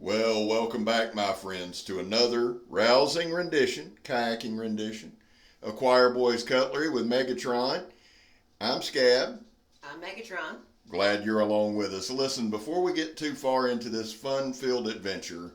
Well, welcome back, my friends, to another rousing rendition, kayaking rendition, of Choir Boys Cutlery with Megatron. I'm Scab. I'm Megatron. Glad you're along with us. Listen, before we get too far into this fun-filled adventure,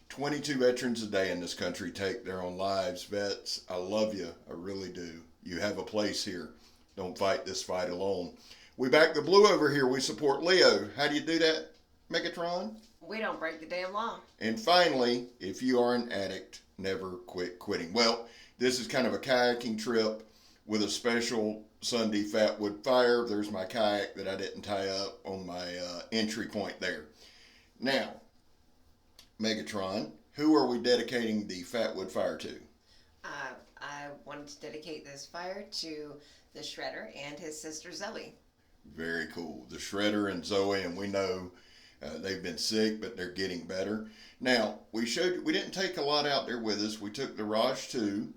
22 veterans a day in this country take their own lives. Vets, I love you. I really do. You have a place here. Don't fight this fight alone. We back the blue over here. We support Leo. How do you do that, Megatron? We don't break the damn law. And finally, if you are an addict, never quit quitting. Well, this is kind of a kayaking trip with a special Sunday Fatwood fire. There's my kayak that I didn't tie up on my entry point there. Now, Megatron, who are we dedicating the Fatwood fire to? I wanted to dedicate this fire to the Shredder and his sister Zoe. Very cool. The Shredder and Zoe, and we know they've been sick, but they're getting better. Now, we didn't take a lot out there with us. We took the Raj 2.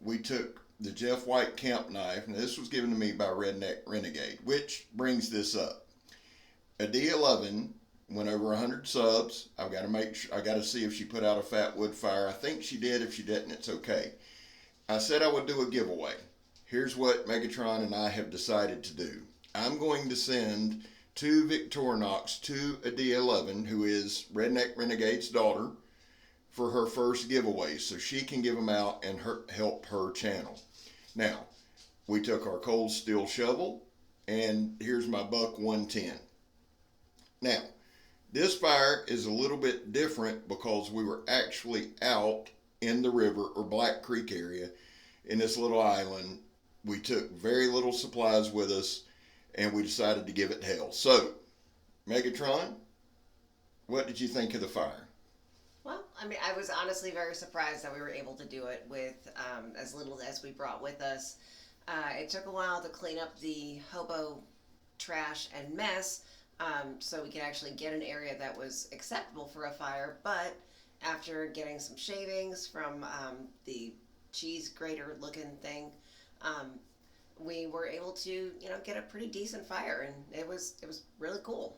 We took the Jeff White camp knife. Now, this was given to me by Redneck Renegade, which brings this up. A D11 went over 100 subs. I've got to I got to see if she put out a Fatwood fire. I think she did. If she didn't, it's okay. I said I would do a giveaway. Here's what Megatron and I have decided to do. I'm going to send 2 Victorinox to a D11, who is Redneck Renegade's daughter, for her first giveaway, so she can give them out and help her channel. Now, we took our cold steel shovel, and here's my buck 110. Now, this fire is a little bit different because we were actually out in the river or Black Creek area in this little island. We took very little supplies with us, and we decided to give it hell. So, Megatron, what did you think of the fire? Well, I mean, I was honestly very surprised that we were able to do it with as little as we brought with us. It took a while to clean up the hobo trash and mess, so we could actually get an area that was acceptable for a fire, but after getting some shavings from the cheese grater looking thing, we were able to, get a pretty decent fire, and it was really cool.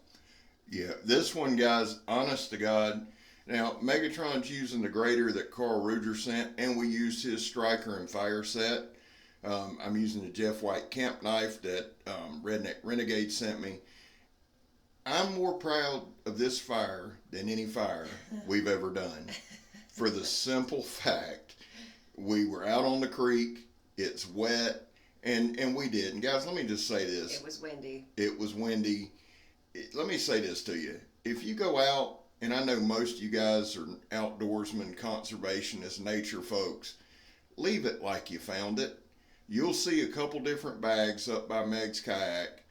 Yeah, this one, guys, honest to God. Now, Megatron's using the grater that Carl Ruger sent, and we used his striker and fire set. I'm using the Jeff White camp knife that Redneck Renegade sent me. I'm more proud of this fire than any fire we've ever done, for the simple fact we were out on the creek, it's wet, and we did. And guys, let me just say this. It was windy. It was windy. Let me say this to you. If you go out, and I know most of you guys are outdoorsmen, conservationists, nature folks, leave it like you found it. You'll see a couple different bags up by Meg's kayak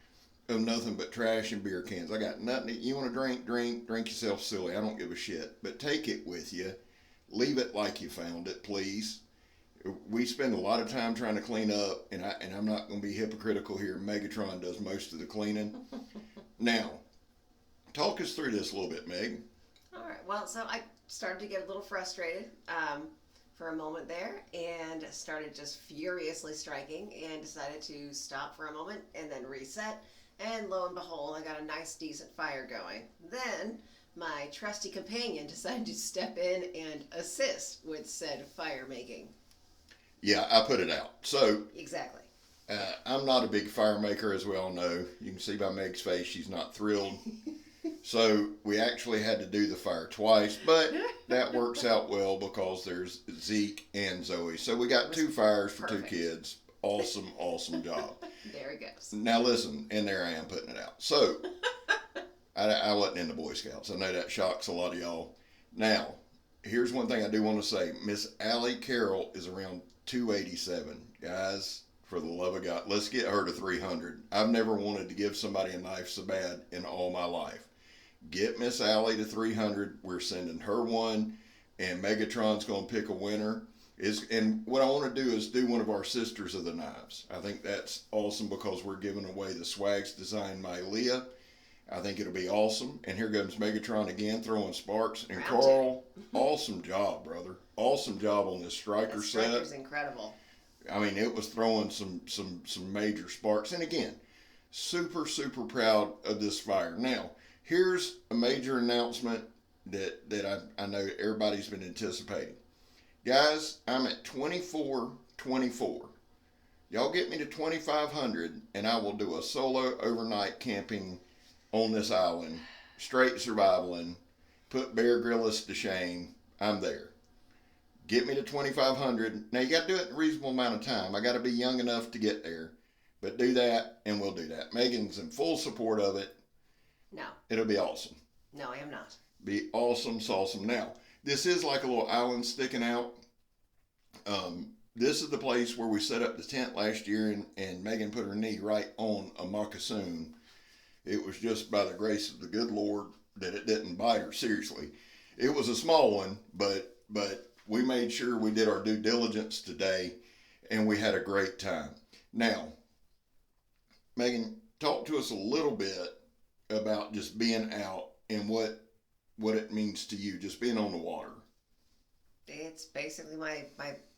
of nothing but trash and beer cans. I got nothing. You want to drink yourself silly. I don't give a shit. But take it with you. Leave it like you found it, please. We spend a lot of time trying to clean up, and I'm not going to be hypocritical here. Megatron does most of the cleaning. Now, talk us through this a little bit, Meg. All right. Well, so I started to get a little frustrated for a moment there, and started just furiously striking, and decided to stop for a moment and then reset. And lo and behold, I got a nice, decent fire going. Then my trusty companion decided to step in and assist with said fire making. Yeah, I put it out. So Exactly. I'm not a big fire maker, as we all know. You can see by Meg's face, she's not thrilled. So we actually had to do the fire twice, but that works out well because there's Zeke and Zoe. So we got 2 fires for perfect. 2 kids. Awesome, awesome job. There he goes. Now listen, and there I am putting it out. So I wasn't in the Boy Scouts. I know that shocks a lot of y'all. Now, here's one thing I do want to say. Miss Allie Carroll is around 287. Guys, for the love of God, let's get her to 300. I've never wanted to give somebody a knife so bad in all my life. Get Miss Allie to 300. We're sending her one, and Megatron's going to pick a winner. And what I want to do is do one of our Sisters of the Knives. I think that's awesome because we're giving away the Swags designed by Leah. I think it'll be awesome. And here comes Megatron again throwing sparks. And Carl, awesome job, brother. Awesome job on this striker set. The striker's incredible. I mean, it was throwing some major sparks. And again, super, super proud of this fire. Now, here's a major announcement that I know everybody's been anticipating. Guys, I'm at 2424. Y'all get me to 2500 and I will do a solo overnight camping on this island, straight survivaling, put Bear Grylls to shame. I'm there. Get me to 2500. Now you got to do it in a reasonable amount of time. I got to be young enough to get there. But do that and we'll do that. Megan's in full support of it. No. It'll be awesome. No, I am not. Be awesome, awesome. Now, this is like a little island sticking out. This is the place where we set up the tent last year, and Megan put her knee right on a moccasin. It was just by the grace of the good Lord that it didn't bite her. Seriously, it was a small one, but we made sure we did our due diligence today, and we had a great time. Now, Megan, talk to us a little bit about just being out and what it means to you, just being on the water. It's basically my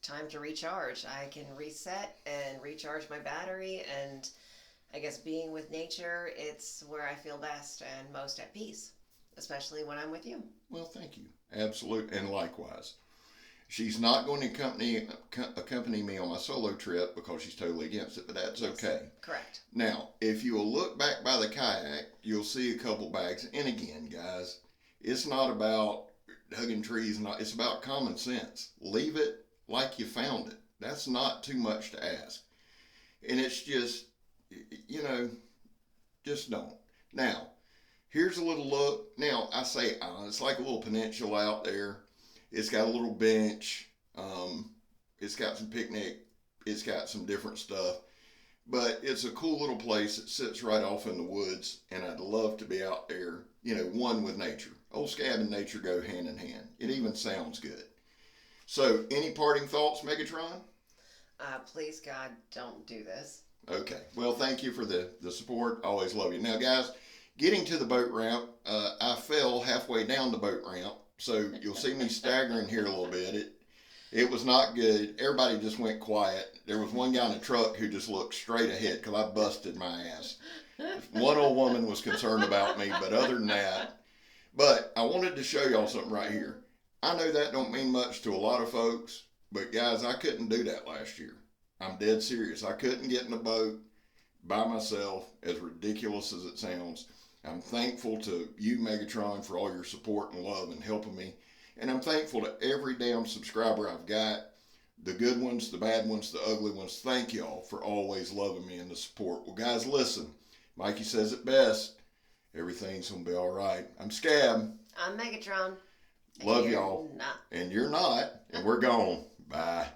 time to recharge. I can reset and recharge my battery, and I guess being with nature, it's where I feel best and most at peace, especially when I'm with you. Well, thank you. Absolute, and likewise. She's not going to accompany me on my solo trip because she's totally against it, but that's okay. Correct. Now, if you will look back by the kayak, you'll see a couple bags. And again, guys, it's not about hugging trees. It's about common sense. Leave it like you found it. That's not too much to ask. And it's just, just don't. Now, here's a little look. Now, I say island. It's like a little peninsula out there. It's got a little bench. It's got some picnic. It's got some different stuff. But it's a cool little place. It sits right off in the woods. And I'd love to be out there, one with nature. Old Scab and nature go hand in hand. It even sounds good. So, any parting thoughts, Megatron? Please, God, don't do this. Okay. Well, thank you for the support. Always love you. Now, guys, getting to the boat ramp, I fell halfway down the boat ramp. So you'll see me staggering here a little bit. It was not good. Everybody just went quiet. There was one guy in the truck who just looked straight ahead because I busted my ass. One old woman was concerned about me, but other than that. But I wanted to show y'all something right here. I know that don't mean much to a lot of folks, but guys, I couldn't do that last year. I'm dead serious. I couldn't get in a boat by myself, as ridiculous as it sounds. I'm thankful to you, Megatron, for all your support and love and helping me. And I'm thankful to every damn subscriber I've got. The good ones, the bad ones, the ugly ones. Thank y'all for always loving me and the support. Well, guys, listen. Mikey says it best. Everything's going to be all right. I'm Scab. I'm Megatron. Love y'all. Not. And you're not. And we're gone. Bye.